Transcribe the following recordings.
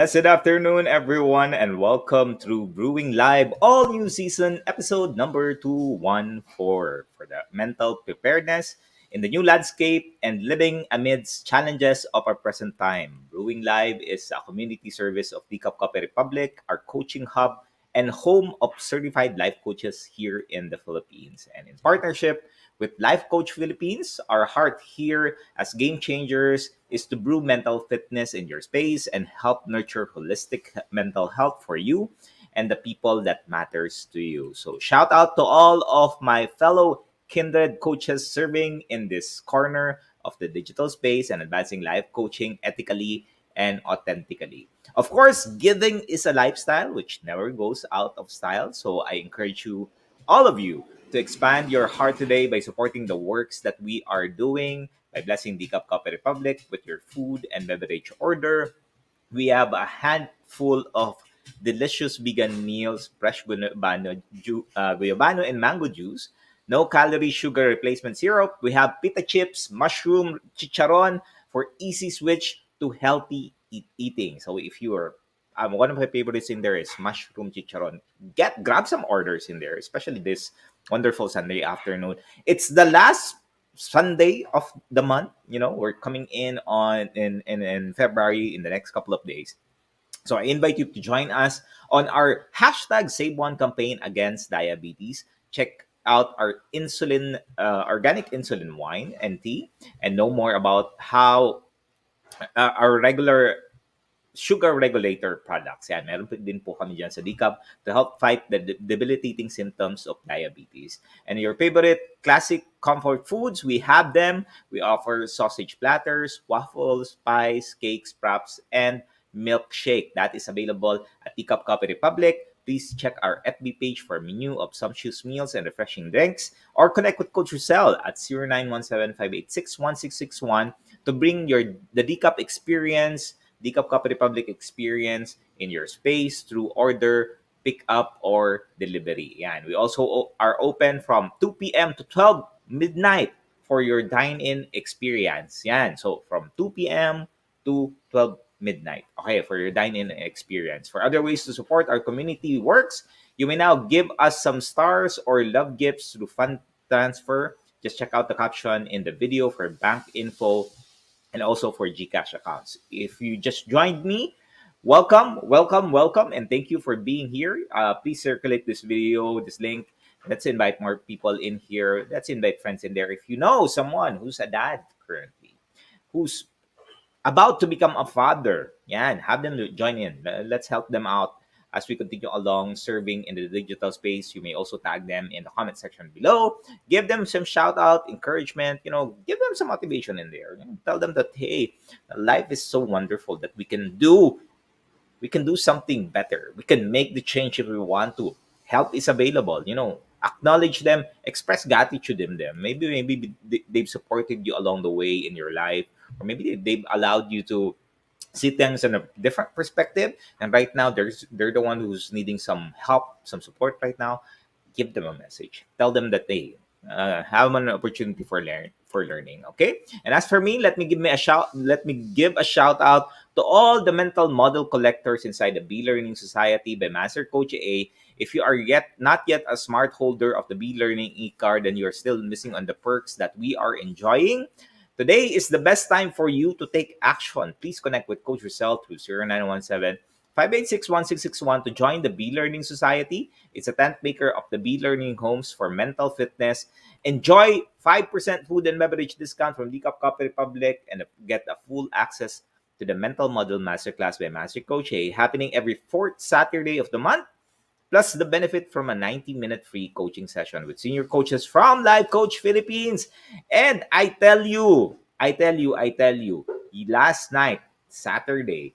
Blessed afternoon, everyone, and welcome to Brewing Live, all new season, episode number 214 for the mental preparedness in the new landscape and living amidst challenges of our present time. Brewing Live is a community service of CACC Republic, our coaching hub, and home of certified life coaches here in the Philippines. And in partnership with Life Coach Philippines, our heart here as game changers is to brew mental fitness in your space and help nurture holistic mental health for you and the people that matters to you. So shout out to all of my fellow kindred coaches serving in this corner of the digital space and advancing life coaching ethically and authentically. Of course, giving is a lifestyle which never goes out of style. So I encourage you, all of you, to expand your heart today by supporting the works that we are doing, by blessing the Cup Republic with your food and beverage order. We have a handful of delicious vegan meals, fresh guyabano and mango juice, no calorie sugar replacement syrup. We have pita chips, mushroom, chicharon for easy switch to healthy eating. So if you are one of my favorites in there is mushroom chicharon. Grab some orders in there, especially this wonderful Sunday afternoon. It's the last Sunday of the month. We're coming in in February in the next couple of days. So I invite you to join us on our hashtag Save One campaign against diabetes. Check out our organic insulin wine and tea, and know more about how our regular sugar regulator products. Yan, meron din po kami dyan sa DCAP to help fight the debilitating symptoms of diabetes. And your favorite classic comfort foods, we have them. We offer sausage platters, waffles, pies, cakes, wraps, and milkshake. That is available at DCAP Coffee Republic. Please check our FB page for a menu of sumptuous meals and refreshing drinks, or connect with Coach Rezzhel at 0917-586-1661 to bring the DCAP experience, DCAP Coffee Republic experience in your space through order, pick up, or delivery. Yan. We also are open from 2 p.m. to 12 midnight for your dine-in experience. Yan. So from 2 p.m. to 12 midnight. Okay, for your dine-in experience. For other ways to support our community works, you may now give us some stars or love gifts through fund transfer. Just check out the caption in the video for bank info and also for GCash accounts. If you just joined me, welcome, welcome, welcome, and thank you for being here. Please circulate this video, this link. Let's invite more people in here. Let's invite friends in there. If you know someone who's a dad currently, who's about to become a father, have them to join in. Let's help them out as we continue along serving in the digital space. You may also tag them in the comment section below. Give them some shout out, encouragement, give them some motivation in there. Tell them that, hey, life is so wonderful that we can do something better. We can make the change if we want to. Help is available. Acknowledge them, express gratitude in them. Maybe they've supported you along the way in your life, or maybe they've allowed you to see things in a different perspective. And right now, they're the one who's needing some help, some support right now. Give them a message. Tell them that they have an opportunity for learning. Okay. And as for me, let me give a shout out to all the mental model collectors inside the B Learning Society by Master Coach A. If you are not yet a smart holder of the B Learning e-card and you're still missing on the perks that we are enjoying, today is the best time for you to take action. Please connect with Coach Rezzhel through 0917-586-1661 to join the B Learning Society. It's a tent maker of the B Learning Homes for mental fitness. Enjoy 5% food and beverage discount from DCAP Coffee Republic and get a full access to the Mental Model Masterclass by Master Coach A, happening every fourth Saturday of the month. Plus the benefit from a 90-minute free coaching session with senior coaches from Life Coach Philippines. And I tell you, last night, Saturday,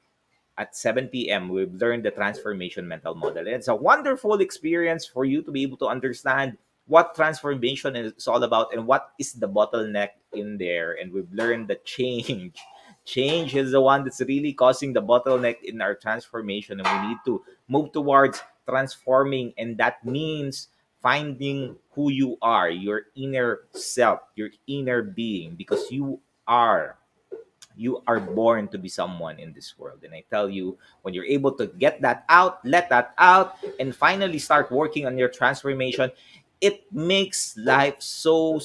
at 7 p.m., we've learned the transformation mental model. And it's a wonderful experience for you to be able to understand what transformation is all about and what is the bottleneck in there. And we've learned that change. Change is the one that's really causing the bottleneck in our transformation. And we need to move towards transforming. And that means finding who you are, your inner self, your inner being, because you are You are born to be someone in this world. And I tell you, when you're able to get that out, let that out, and finally start working on your transformation, it makes life so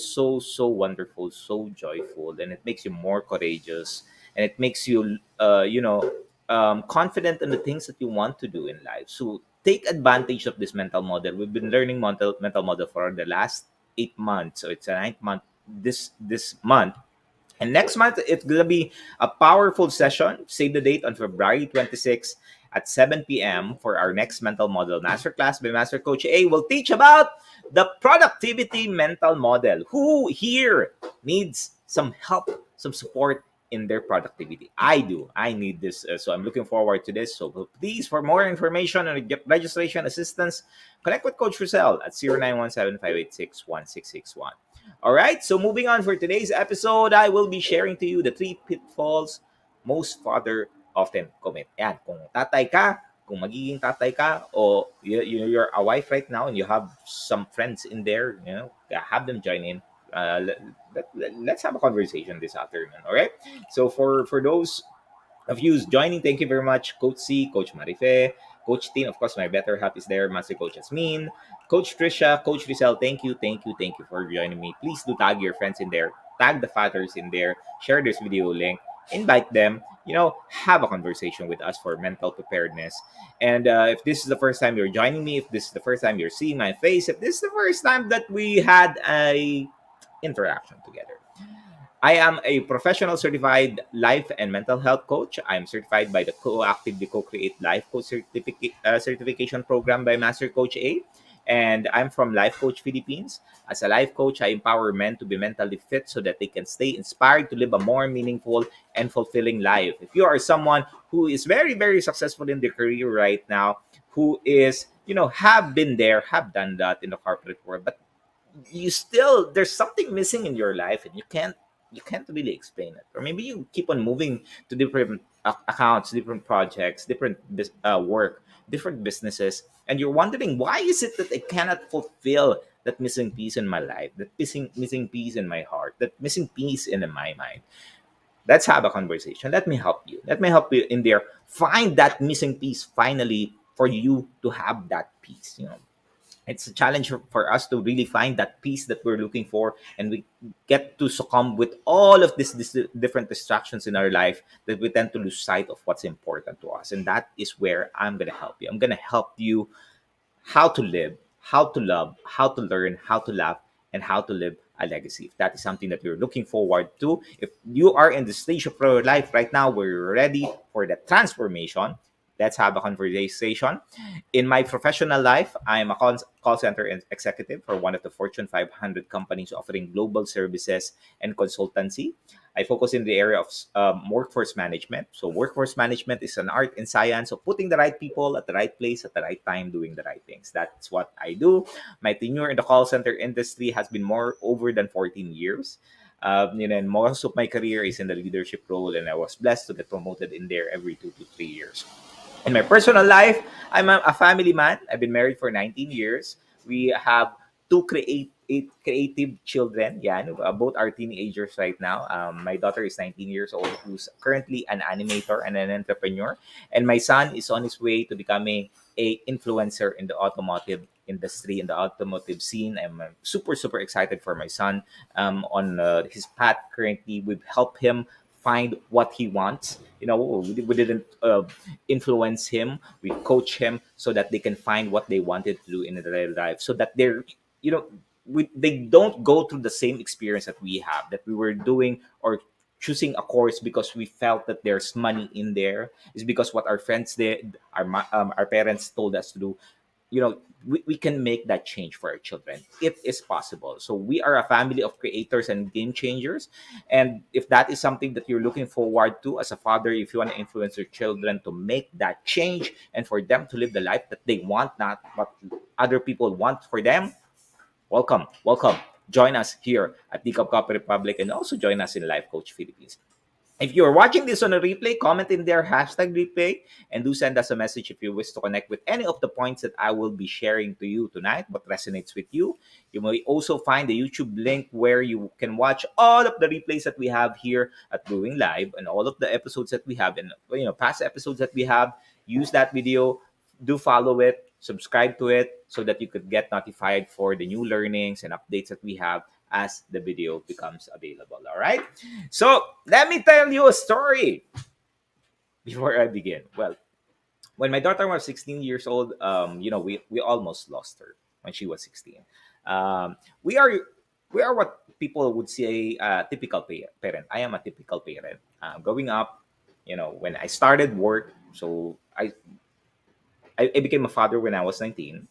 wonderful, so joyful, and it makes you more courageous, and it makes you confident in the things that you want to do in life. So take advantage of this mental model. We've been learning mental model for the last 8 months, so it's a ninth month this month. And next month, it's going to be a powerful session. Save the date on February 26th at 7 p.m. for our next mental model masterclass by Master Coach A. Will teach about the productivity mental model. Who here needs some help, some support in their productivity? I do. I need this. So I'm looking forward to this. So please, for more information and registration assistance, connect with Coach Rezzhel at 0917-586-1661. All right, so moving on for today's episode, I will be sharing to you the three pitfalls most father often commit. Yan, kung tatay ka, kung magiging tatay ka, o you're a wife right now and you have some friends in there, have them join in. Let's have a conversation this afternoon. All right. So for those of you joining, thank you very much, Coach C, Coach Marife, Coach Tin, of course, my better half is there, Master Coach Asmin, Coach Trisha, Coach Rizal, thank you for joining me. Please do tag your friends in there, tag the fathers in there, share this video link, invite them, have a conversation with us for mental preparedness. And if this is the first time you're joining me, if this is the first time you're seeing my face, if this is the first time that we had a interaction together, I am a professional certified life and mental health coach. I'm certified by the Co-Actively Co-Create Life Coach certification program by Master Coach A. And I'm from Life Coach Philippines. As a life coach, I empower men to be mentally fit so that they can stay inspired to live a more meaningful and fulfilling life. If you are someone who is very, very successful in their career right now, who is, have been there, have done that in the corporate world, but you still there's something missing in your life and you can't really explain it, or maybe you keep on moving to different accounts, different projects, different work, different businesses, and you're wondering why is it that I cannot fulfill that missing piece in my life, that missing piece in my heart, that missing piece in my mind. Let's have a conversation. Let me help you in there, find that missing piece finally for you to have that piece. It's a challenge for us to really find that piece that we're looking for, and we get to succumb with all of this different distractions in our life that we tend to lose sight of what's important to us. And that is where I'm going to help you. I'm going to help you how to live, how to love, how to learn, how to laugh, and how to live a legacy. If that is something that you're looking forward to, if you are in the stage of your life right now where you're ready for the transformation, let's have a conversation. In my professional life, I'm a call center executive for one of the Fortune 500 companies offering global services and consultancy. I focus in the area of workforce management. So, workforce management is an art and science of putting the right people at the right place at the right time, doing the right things. That's what I do. My tenure in the call center industry has been more over than 14 years. And most of my career is in the leadership role, and I was blessed to get promoted in there every 2 to 3 years. In my personal life, I'm a family man. I've been married for 19 years. We have eight creative children. Yeah, both are teenagers right now. My daughter is 19 years old, who's currently an animator and an entrepreneur. And my son is on his way to becoming a influencer in the automotive industry, in the automotive scene. I'm super, super excited for my son on his path currently. We've helped him find what he wants. We didn't influence him. We coach him so that they can find what they wanted to do in their life, so that you know, they don't go through the same experience that we have, that we were doing or choosing a course because we felt that there's money in there. Is because what our friends did, our parents told us to do. We can make that change for our children. It is possible. So we are a family of creators and game changers. And if that is something that you're looking forward to as a father, if you want to influence your children to make that change and for them to live the life that they want, not what other people want for them, welcome. Join us here at the Cup Republic, and also join us in Life Coach Philippines. If you're watching this on a replay, comment in there hashtag replay and do send us a message if you wish to connect with any of the points that I will be sharing to you tonight, what resonates with you. You may also find the YouTube link where you can watch all of the replays that we have here at Brewing Live and all of the episodes that we have and past episodes that we have. Use that video, do follow it, subscribe to it so that you could get notified for the new learnings and updates that we have as the video becomes available. All right. So let me tell you a story before I begin. Well, when my daughter was 16 years old, we almost lost her when she was 16. Um, we are we are what people would say a typical parent. I am a typical parent. Growing up, when I started work, so I became a father when I was 19.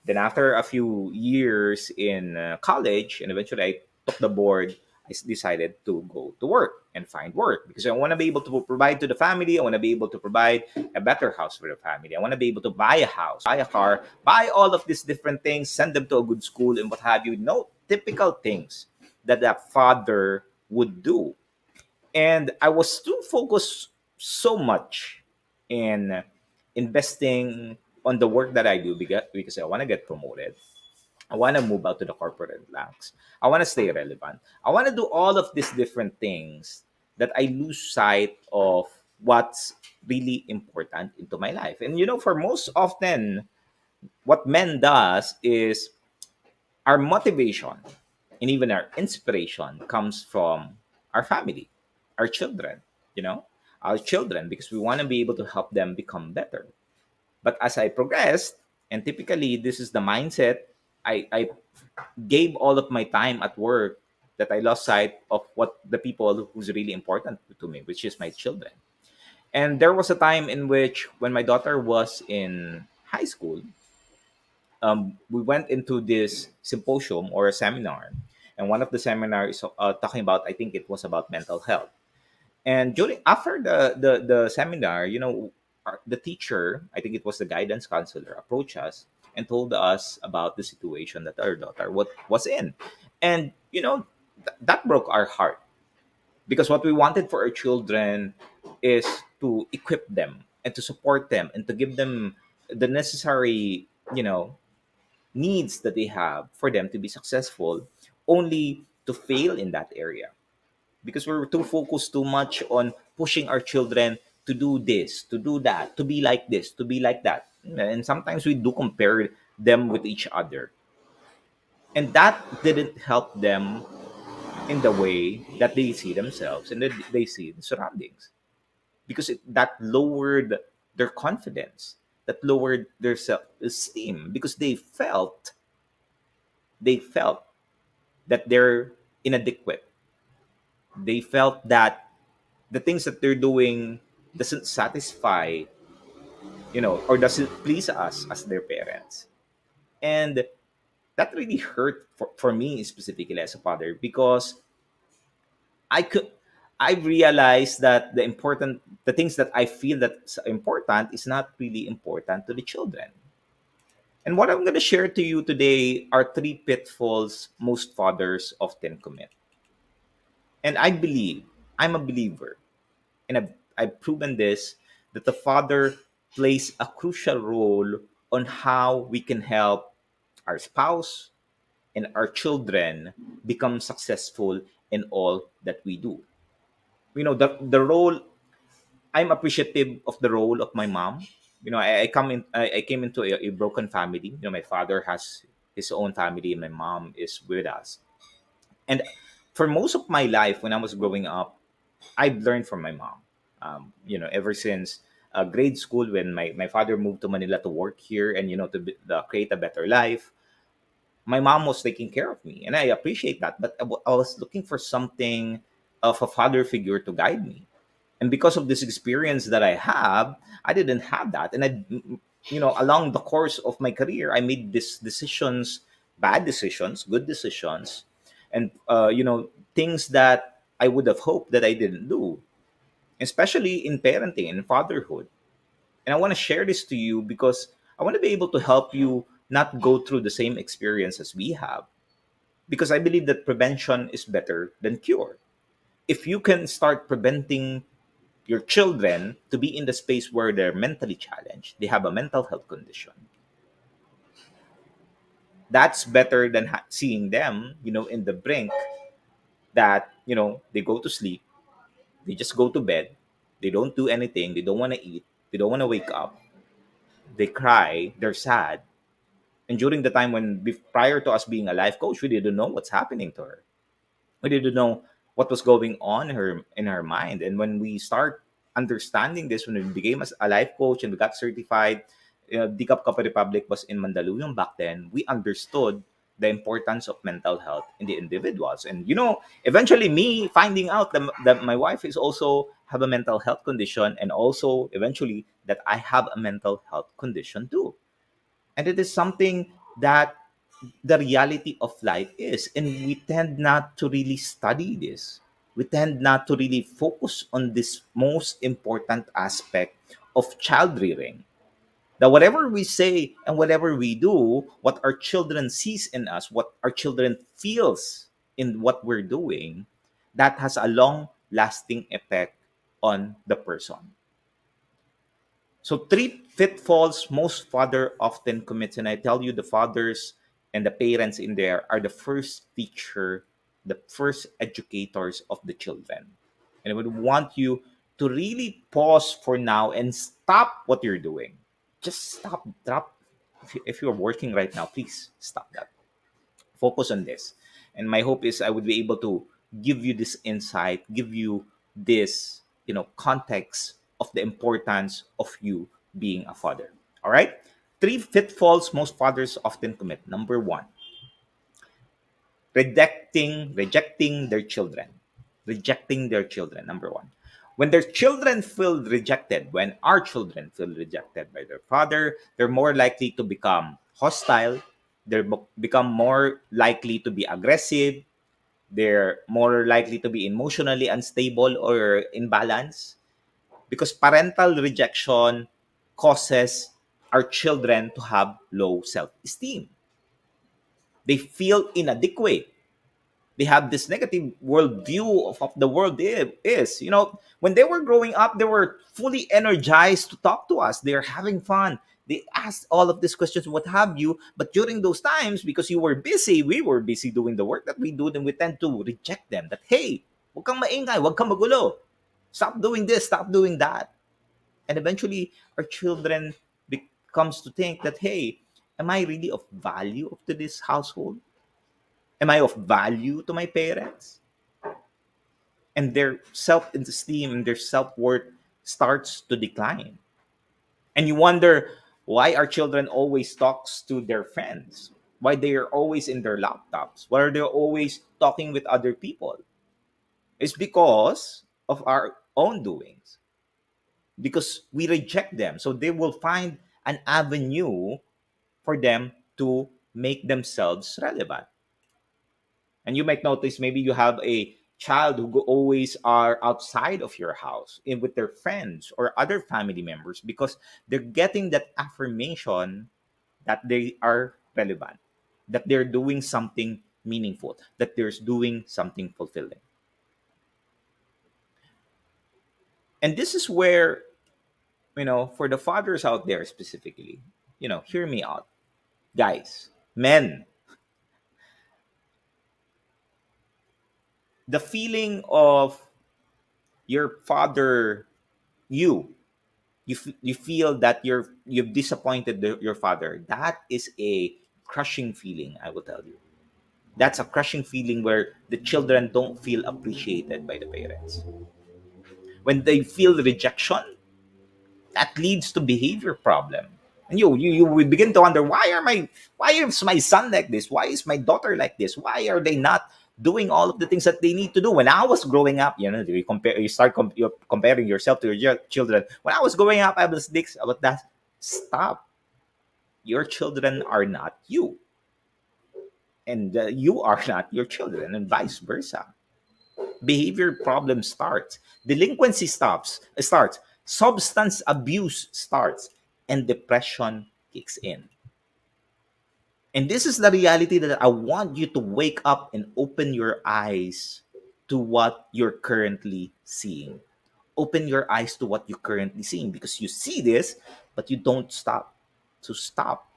Then after a few years in college, and eventually I took the board, decided to go to work and find work because I want to be able to provide to the family. I want to be able to provide a better house for the family. I want to be able to buy a house, buy a car, buy all of these different things, send them to a good school and what have you. No typical things that a father would do. And I was too focused so much in investing on the work that I do because I want to get promoted. I want to move out to the corporate ranks. I want to stay relevant. I want to do all of these different things that I lose sight of what's really important into my life. And for most often, what men does is our motivation and even our inspiration comes from our family, our children, you know, our children, because we want to be able to help them become better. But as I progressed, and typically this is the mindset, I gave all of my time at work that I lost sight of what the people who's really important to me, which is my children. And there was a time in which when my daughter was in high school, we went into this symposium or a seminar, and one of the seminars talking about, I think it was about mental health. And during after the seminar, the teacher, I think it was the guidance counselor, approached us and told us about the situation that our daughter was in, and that broke our heart because what we wanted for our children is to equip them and to support them and to give them the necessary needs that they have for them to be successful, only to fail in that area because we're too focused too much on pushing our children to do this, to do that, to be like this, to be like that. And sometimes we do compare them with each other. And that didn't help them in the way that they see themselves and that they see the surroundings. Because that lowered their confidence, that lowered their self-esteem because they felt that they're inadequate. They felt that the things that they're doing doesn't satisfy, or doesn't please us as their parents. And that really hurt for me specifically as a father because I could I realized that the things that I feel that's important is not really important to the children. And what I'm going to share to you today are three pitfalls most fathers often commit. And I'm a believer, and I've proven this, that the father plays a crucial role on how we can help our spouse and our children become successful in all that we do. The role, I'm appreciative of the role of my mom. I came into a broken family. My father has his own family and my mom is with us. And for most of my life when I was growing up, I've learned from my mom. Ever since grade school, when my father moved to Manila to work here and create a better life, my mom was taking care of me, and I appreciate that. But I was looking for something of a father figure to guide me, and because of this experience that I have, I didn't have that, and along the course of my career, I made these decisions, bad decisions, good decisions, and things that I would have hoped that I didn't do, especially in parenting and fatherhood. And I want to share this to you because I want to be able to help you not go through the same experience as we have. Because I believe that prevention is better than cure. if you can start preventing your children to be in the space where they're mentally challenged, they have a mental health condition, that's better than seeing them, in the brink that, they go to sleep, they just go to bed, they don't do anything, they don't want to eat, they don't want to wake up, they cry, they're sad. And during the time when, prior to us being a life coach, we didn't know what's happening to her. We didn't know what was going on in her mind. And when we start understanding this, when we became a life coach and we got certified, Dicap Kappa Republic was in Mandaluyong back then, we understood the importance of mental health in the individuals. And eventually me finding out that my wife is also have a mental health condition, and also eventually that I have a mental health condition too. And it is something that the reality of life is. And we tend not to really study this. We tend not to really focus on this most important aspect of child rearing. That whatever we say and whatever we do, what our children sees in us, what our children feels in what we're doing, that has a long lasting effect on the person. So three pitfalls most father often commits, and I tell you, the fathers and the parents in there are the first teacher, the first educators of the children. And I would want you to really pause for now and stop what you're doing. Just stop, drop. If you're working right now, please stop that. Focus on this. And my hope is I would be able to give you this insight, give you this, context of the importance of you being a father. All right. Three pitfalls most fathers often commit. Number one, rejecting their children. Rejecting their children. Number one. When their children feel rejected, when our children feel rejected by their father, they're more likely to become hostile. Become more likely to be aggressive. They're more likely to be emotionally unstable or imbalance, because parental rejection causes our children to have low self-esteem. They feel inadequate. They have this negative worldview of the world is. When they were growing up, they were fully energized to talk to us. They're having fun. They asked all of these questions, what have you. But during those times, because you were busy, we were busy doing the work that we do, then we tend to reject them. That, hey, wag kang maingay, wag kang magulo. Stop doing this, stop doing that. And eventually, our children becomes to think that, hey, am I really of value to this household? Am I of value to my parents? And their self-esteem and their self-worth starts to decline. And you wonder why our children always talks to their friends, why they are always in their laptops, why are they always talking with other people. It's because of our own doings, because we reject them, so they will find an avenue for them to make themselves relevant. And you might notice, maybe you have a child who always are outside of your house in with their friends or other family members, because they're getting that affirmation that they are relevant, that they're doing something meaningful, that they're doing something fulfilling. And this is where, for the fathers out there specifically, hear me out, guys, men. The feeling of your father, you you feel that you've disappointed your father, that is a crushing feeling, I will tell you. That's a crushing feeling where the children don't feel appreciated by the parents. When they feel rejection, that leads to behavior problem. And you will begin to wonder, why is my son like this, why is my daughter like this, why are they not doing all of the things that they need to do? When I was growing up, you're comparing yourself to your children. When I was growing up, I was this about that. Stop. Your children are not you, and you are not your children, and vice versa. Behavior problem starts, delinquency starts, substance abuse starts, and depression kicks in. And this is the reality that I want you to wake up and open your eyes to what you're currently seeing. Open your eyes to what you're currently seeing, because you see this, but you don't stop. So stop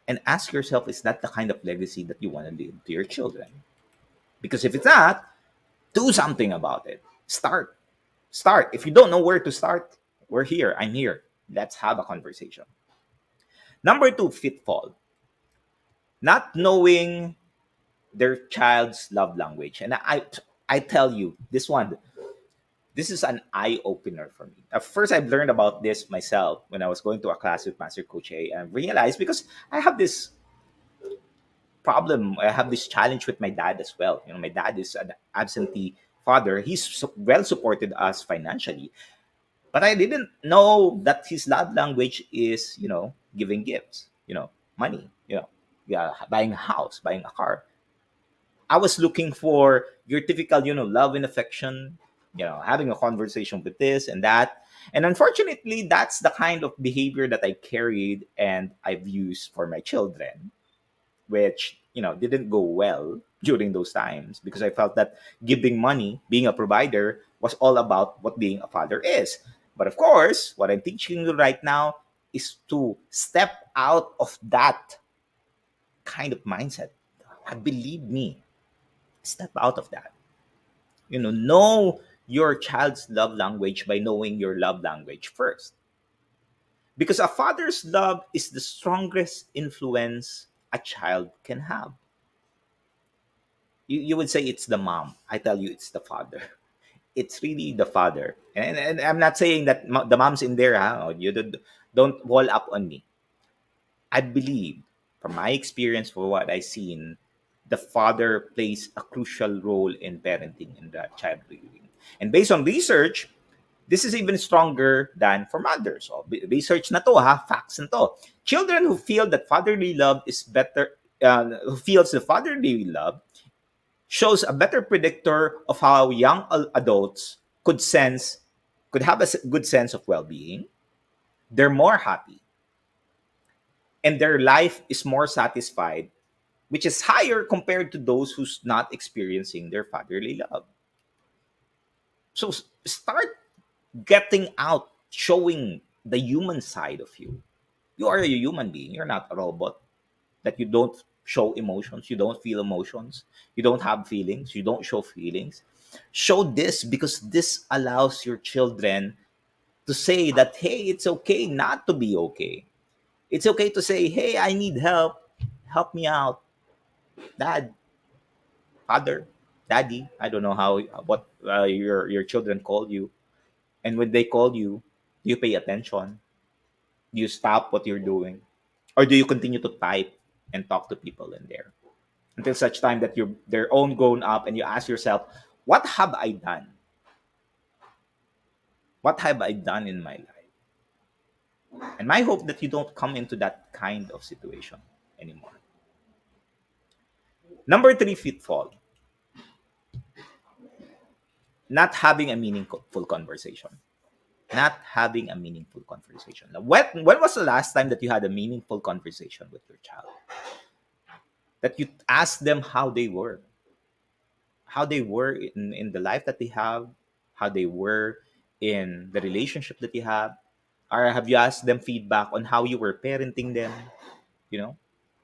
and ask yourself, is that the kind of legacy that you want to leave to your children? Because if it's not, do something about it. Start. Start. If you don't know where to start, we're here. I'm here. Let's have a conversation. Number two, pitfall. Not knowing their child's love language. And I tell you, this is an eye opener for me. At first, I've learned about this myself when I was going to a class with Master Coach A, and realized, because I have this problem, I have this challenge with my dad as well. My dad is an absentee father. He's well supported us financially, but I didn't know that his love language is, giving gifts, money, yeah, buying a house, buying a car. I was looking for your typical, love and affection, having a conversation with this and that. And unfortunately, that's the kind of behavior that I carried and I've used for my children, which, didn't go well during those times, because I felt that giving money, being a provider, was all about what being a father is. But of course, what I'm teaching you right now is to step out of that kind of mindset. Believe me, step out of that. Know your child's love language by knowing your love language first. Because a father's love is the strongest influence a child can have. You would say it's the mom. I tell you, it's the father. It's really the father. And I'm not saying that the mom's in there. You don't wall up on me. I believe, from my experience, for what I've seen, the father plays a crucial role in parenting and the child rearing. And based on research, this is even stronger than for mothers. So, research na to, ha? Facts na to. Children who feel that fatherly love is better, who feels the fatherly love, shows a better predictor of how young adults could have a good sense of well-being. They're more happy, and their life is more satisfied, which is higher compared to those who's not experiencing their fatherly love. So start getting out, showing the human side of you. You are a human being. You're not a robot that you don't show emotions, you don't feel emotions, you don't have feelings, you don't show feelings. Show this, because this allows your children to say that, hey, it's okay not to be okay. It's okay to say, hey, I need help. Help me out. Dad, father, daddy. I don't know what your children call you. And when they call you, do you pay attention? Do you stop what you're doing? Or do you continue to type and talk to people in there? Until such time that you're their own grown up and you ask yourself, what have I done? What have I done in my life? And my hope that you don't come into that kind of situation anymore. Number three, pitfall: not having a meaningful conversation. Not having a meaningful conversation. Now, when was the last time that you had a meaningful conversation with your child? That you asked them how they were in the life that they have, how they were in the relationship that you have, or have you asked them feedback on how you were parenting them? You know,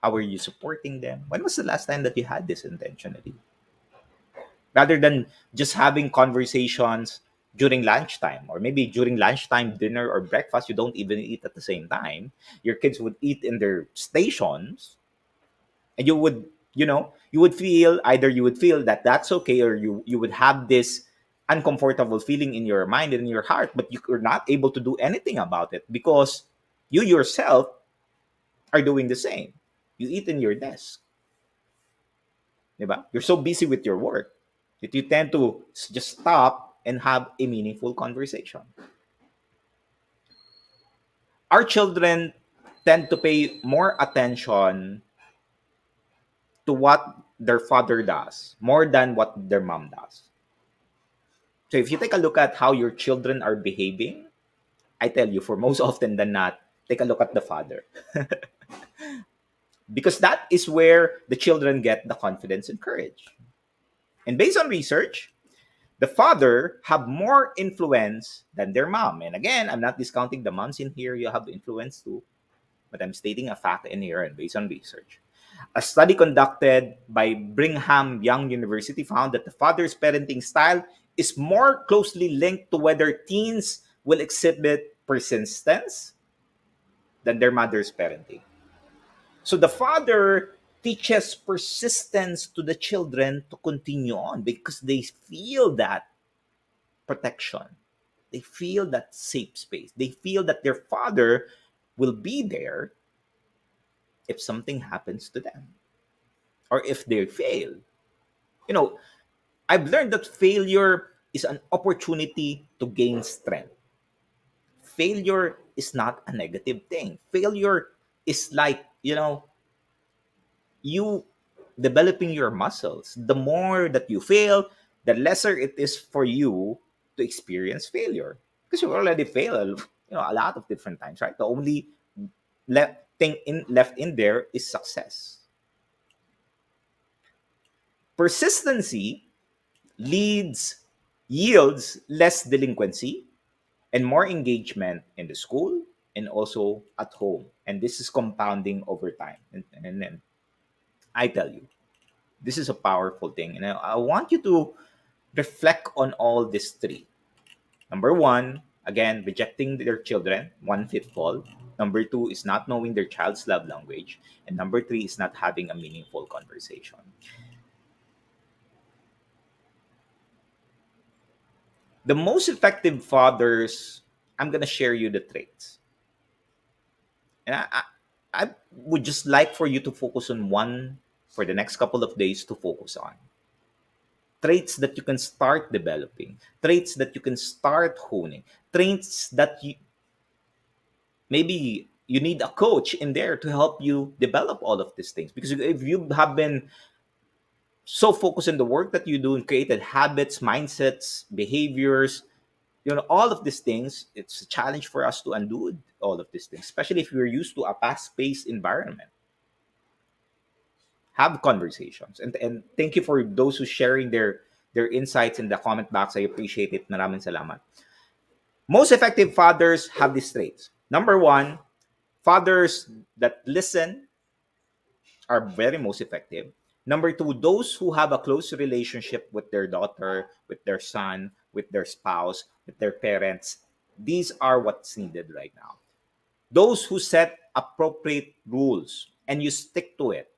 how were you supporting them? When was the last time that you had this intentionally? Rather than just having conversations during lunchtime, or maybe during lunchtime dinner or breakfast, you don't even eat at the same time. Your kids would eat in their stations, and you would feel, either you would feel that that's okay, or you would have this uncomfortable feeling in your mind and in your heart, but you're not able to do anything about it because you yourself are doing the same. You eat in your desk, diba? You're so busy with your work that you tend to just stop and have a meaningful conversation. Our children tend to pay more attention to what their father does more than what their mom does. So if you take a look at how your children are behaving, I tell you, for most often than not, take a look at the father. Because that is where the children get the confidence and courage. And based on research, the father have more influence than their mom. And again, I'm not discounting the moms in here. You have influence too, but I'm stating a fact in here and based on research. A study conducted by Brigham Young University found that the father's parenting style is more closely linked to whether teens will exhibit persistence than their mother's parenting. So the father teaches persistence to the children to continue on because they feel that protection. They feel that safe space. They feel that their father will be there if something happens to them or if they fail. You know, I've learned that failure is an opportunity to gain strength. Failure is not a negative thing. Failure is like, you developing your muscles. The more that you fail, the lesser it is for you to experience failure because you already failed, a lot of different times, right? The only left in there is success. Persistency leads yields less delinquency and more engagement in the school and also at home. And this is compounding over time. And then I tell you, this is a powerful thing. And I want you to reflect on all these three. Number one, again, rejecting their children, one pitfall. Number two is not knowing their child's love language. And number three is not having a meaningful conversation. The most effective fathers, I'm going to share you the traits. And I would just like for you to focus on one for the next couple of days to focus on. Traits that you can start developing, traits that you can start honing, traits that you maybe you need a coach in there to help you develop all of these things. Because if you have been so focused in the work that you do and created habits, mindsets, behaviors, all of these things, it's a challenge for us to undo all of these things, especially if you're used to a fast-paced environment. Have conversations. And thank you for those who sharing their insights in the comment box. I appreciate it. Maraming salamat. Most effective fathers have these traits. Number one, fathers that listen are very most effective. Number two, those who have a close relationship with their daughter, with their son, with their spouse, with their parents, these are what's needed right now. Those who set appropriate rules and you stick to it.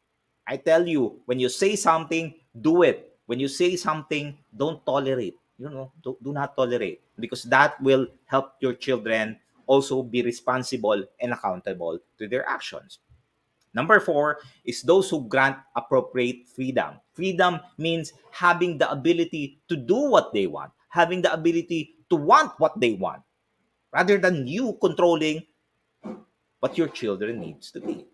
I tell you, when you say something, do it. When you say something, don't tolerate. Do not tolerate because that will help your children also be responsible and accountable to their actions. Number four is those who grant appropriate freedom. Freedom means having the ability to do what they want, having the ability to want what they want, rather than you controlling what your children needs to be.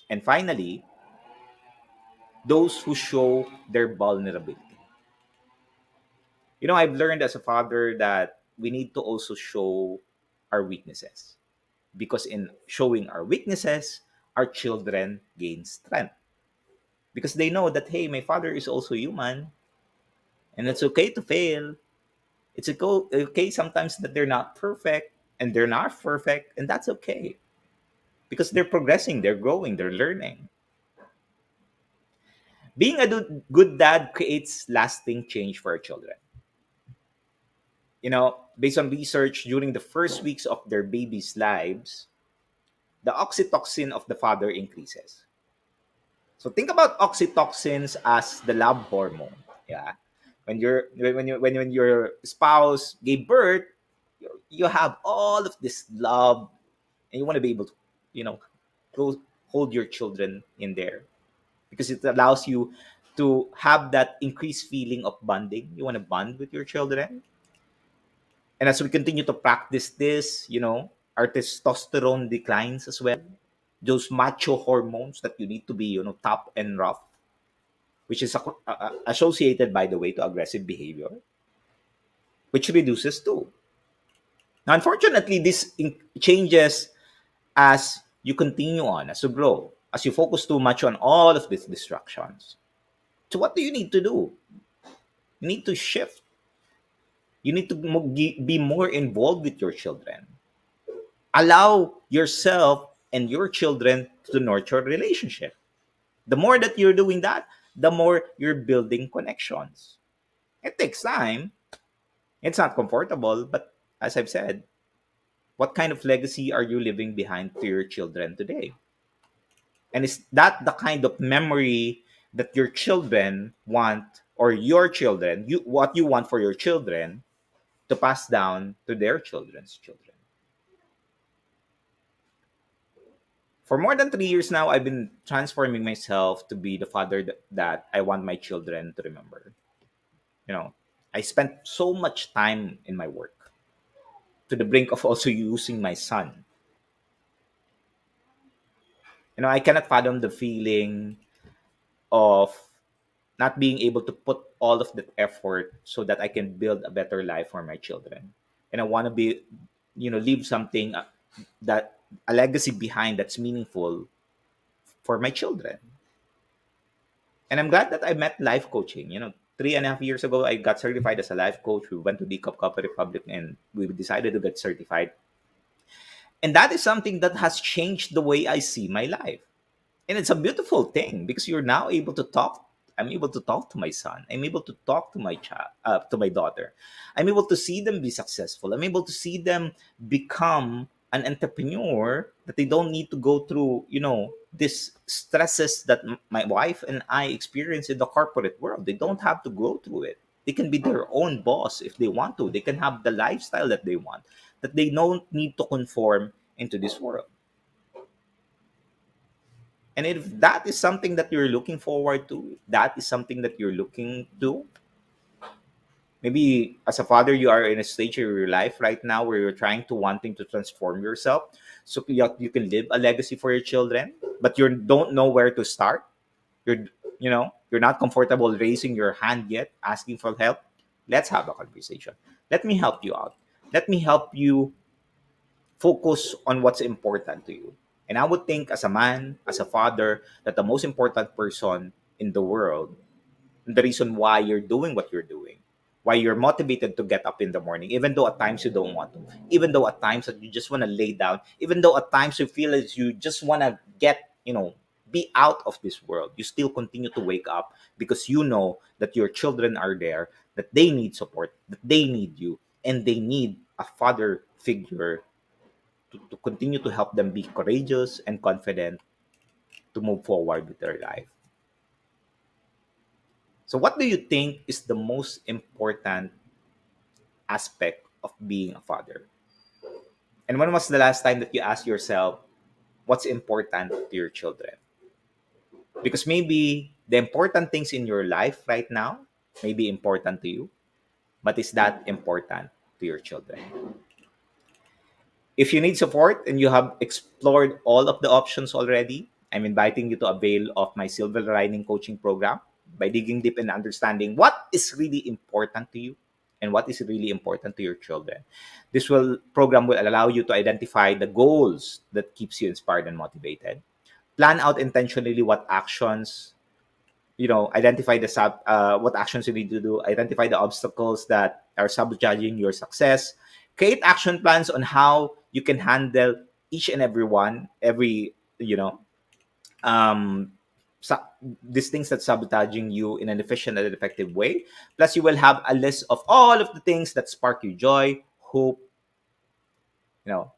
And finally, those who show their vulnerability. I've learned as a father that we need to also show our weaknesses because in showing our weaknesses, our children gain strength because they know that, hey, my father is also human and it's okay to fail. It's okay sometimes that they're not perfect and they're not perfect, and that's okay because they're progressing, they're growing, they're learning. Being a good dad creates lasting change for our children. Based on research, during the first weeks of their babies' lives, the oxytocin of the father increases. So think about oxytocins as the love hormone. Yeah, when your spouse gave birth, you have all of this love, and you want to be able to, you know, hold your children in there because it allows you to have that increased feeling of bonding. You want to bond with your children. And as we continue to practice this, our testosterone declines as well. Those macho hormones that you need to be, tough and rough, which is associated, by the way, to aggressive behavior, which reduces too. Now, unfortunately, this changes as you continue on, as you grow, as you focus too much on all of these distractions. So what do you need to do? You need to shift. You need to be more involved with your children. Allow yourself and your children to nurture relationship. The more that you're doing that, the more you're building connections. It takes time. It's not comfortable, but as I've said, what kind of legacy are you leaving behind to your children today? And is that the kind of memory that your children want, or your children, you what you want for your children to pass down to their children's children? For more than 3 years now, I've been transforming myself to be the father that I want my children to remember. You know, I spent so much time in my work to the brink of also using my son. I cannot fathom the feeling of not being able to put all of that effort so that I can build a better life for my children. And I want to be, leave something that a legacy behind that's meaningful for my children. And I'm glad that I met life coaching. 3.5 years ago, I got certified as a life coach. We went to the CACC Republic and we decided to get certified. And that is something that has changed the way I see my life. And it's a beautiful thing because you're now able to talk. I'm able to talk to my son. I'm able to talk to my child, to my daughter. I'm able to see them be successful. I'm able to see them become an entrepreneur, that they don't need to go through this stresses that my wife and I experience in the corporate world. They don't have to go through it. They can be their own boss if they want to. They can have the lifestyle that they want, that they don't need to conform into this world. And if that is something that you're looking forward to, if that is something that you're looking to, maybe as a father, you are in a stage of your life right now where you're trying to wanting to transform yourself so you can leave a legacy for your children, but you don't know where to start. You're not comfortable raising your hand yet, asking for help. Let's have a conversation. Let me help you out. Let me help you focus on what's important to you. And I would think, as a man, as a father, that the most important person in the world, the reason why you're doing what you're doing, why you're motivated to get up in the morning, even though at times you don't want to, even though at times that you just want to lay down, even though at times you feel as you just want to be out of this world, you still continue to wake up because you know that your children are there, that they need support, that they need you, and they need a father figure to continue to help them be courageous and confident to move forward with their life. So, what do you think is the most important aspect of being a father? And when was the last time that you asked yourself what's important to your children? Because maybe the important things in your life right now may be important to you, but is that important to your children? If you need support and you have explored all of the options already, I'm inviting you to avail of my Silver Lining Coaching Program by digging deep and understanding what is really important to you and what is really important to your children. This program will allow you to identify the goals that keeps you inspired and motivated. Plan out intentionally identify what actions you need to do, identify the obstacles that are sabotaging your success, create action plans on how you can handle each and every one, every, um, sa- these things that sabotaging you in an efficient and effective way. Plus, you will have a list of all of the things that spark you joy, hope, you know,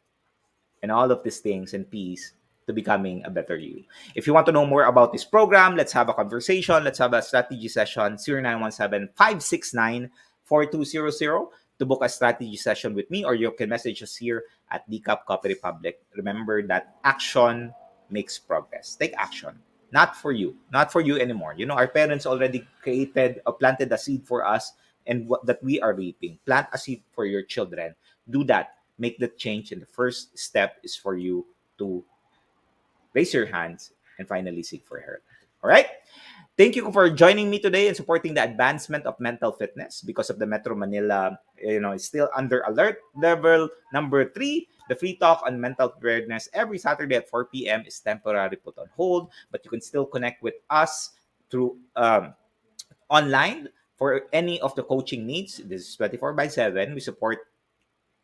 and all of these things and peace to becoming a better you. If you want to know more about this program, let's have a conversation. Let's have a strategy session, 0917-569-4200 to book a strategy session with me, or you can message us here at Decap Copy Republic. Remember that action makes progress. Take action. Not for you. Not for you anymore. Our parents already created or planted a seed for us, and what that we are reaping. Plant a seed for your children. Do that. Make that change, and the first step is for you to raise your hands and finally seek for help. All right. Thank you for joining me today and supporting the advancement of mental fitness. Because of the Metro Manila, is still under alert level number 3. The free talk on mental preparedness every Saturday at 4 p.m. is temporarily put on hold, but you can still connect with us through online for any of the coaching needs. This is 24/7.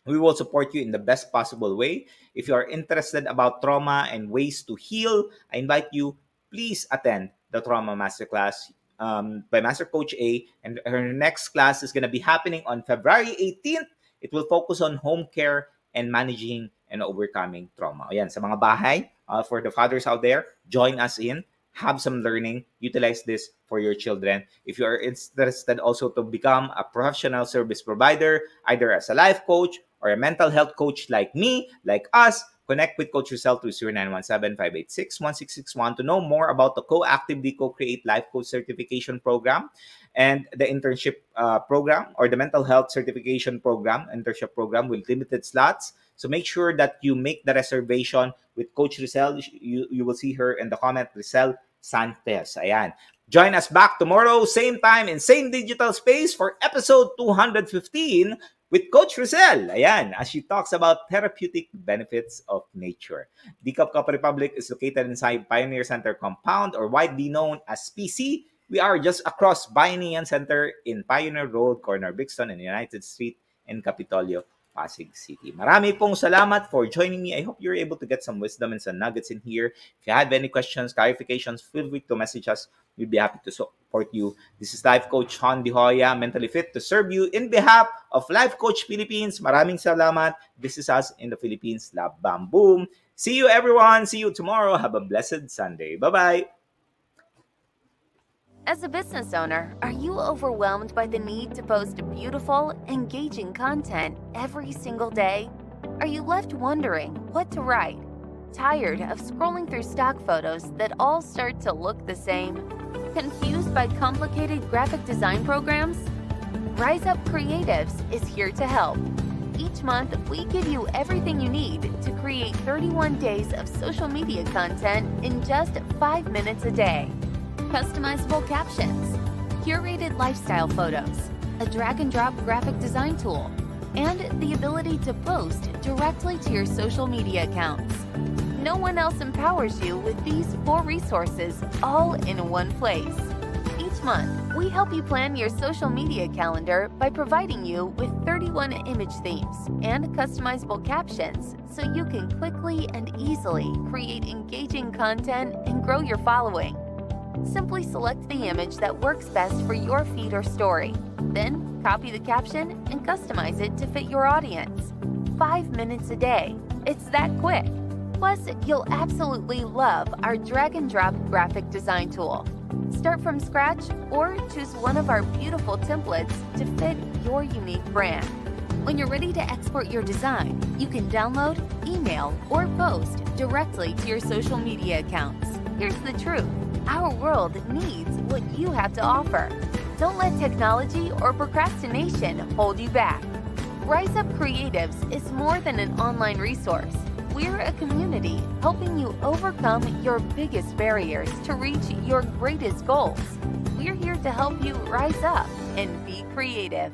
We will support you in the best possible way. If you are interested about trauma and ways to heal, I invite you, please attend the Trauma Masterclass by Master Coach A. And her next class is going to be happening on February 18th. It will focus on home care and managing and overcoming trauma. Ayan, sa mga bahay, for the fathers out there, join us in. Have some learning. Utilize this for your children. If you are interested also to become a professional service provider, either as a life coach or a mental health coach like me, like us, connect with Coach Rezzhel through 0917-586-1661 to know more about the Co-Actively Co-Create Life Coach Certification Program and the internship program, or the mental health certification program, internship program with limited slots. So make sure that you make the reservation with Coach Rezzhel. You will see her in the comment, Rezzhel Sanchez. Ayan. Join us back tomorrow, same time and same digital space for episode 215 with Coach Rezzhel. Ayan, as she talks about therapeutic benefits of nature. Decaf Cup Republic is located inside Pioneer Center Compound, or widely known as PC. We are just across Bayanihan Center in Pioneer Road, corner Brixton and United Street in Capitolio, Pasig City. Marami pong salamat for joining me. I hope you're able to get some wisdom and some nuggets in here. If you have any questions, clarifications, feel free to message us. We'll be happy to support you. This is Life Coach Shaun Joya, mentally fit to serve you in behalf of Life Coach Philippines. Maraming salamat. This is us in the Philippines. Love, bam, boom. See you, everyone. See you tomorrow. Have a blessed Sunday. Bye-bye. As a business owner, are you overwhelmed by the need to post beautiful, engaging content every single day? Are you left wondering what to write? Tired of scrolling through stock photos that all start to look the same? Confused by complicated graphic design programs? Rise Up Creatives is here to help. Each month, we give you everything you need to create 31 days of social media content in just 5 minutes a day. Customizable captions, curated lifestyle photos, a drag-and-drop graphic design tool, and the ability to post directly to your social media accounts. No one else empowers you with these 4 resources all in one place. Each month, we help you plan your social media calendar by providing you with 31 image themes and customizable captions so you can quickly and easily create engaging content and grow your following. Simply select the image that works best for your feed or story. Then, copy the caption and customize it to fit your audience. 5 minutes a day. It's that quick. Plus, you'll absolutely love our drag-and-drop graphic design tool. Start from scratch or choose one of our beautiful templates to fit your unique brand. When you're ready to export your design, you can download, email, or post directly to your social media accounts. Here's the truth. Our world needs what you have to offer. Don't let technology or procrastination hold you back. Rise Up Creatives is more than an online resource. We're a community helping you overcome your biggest barriers to reach your greatest goals. We're here to help you rise up and be creative.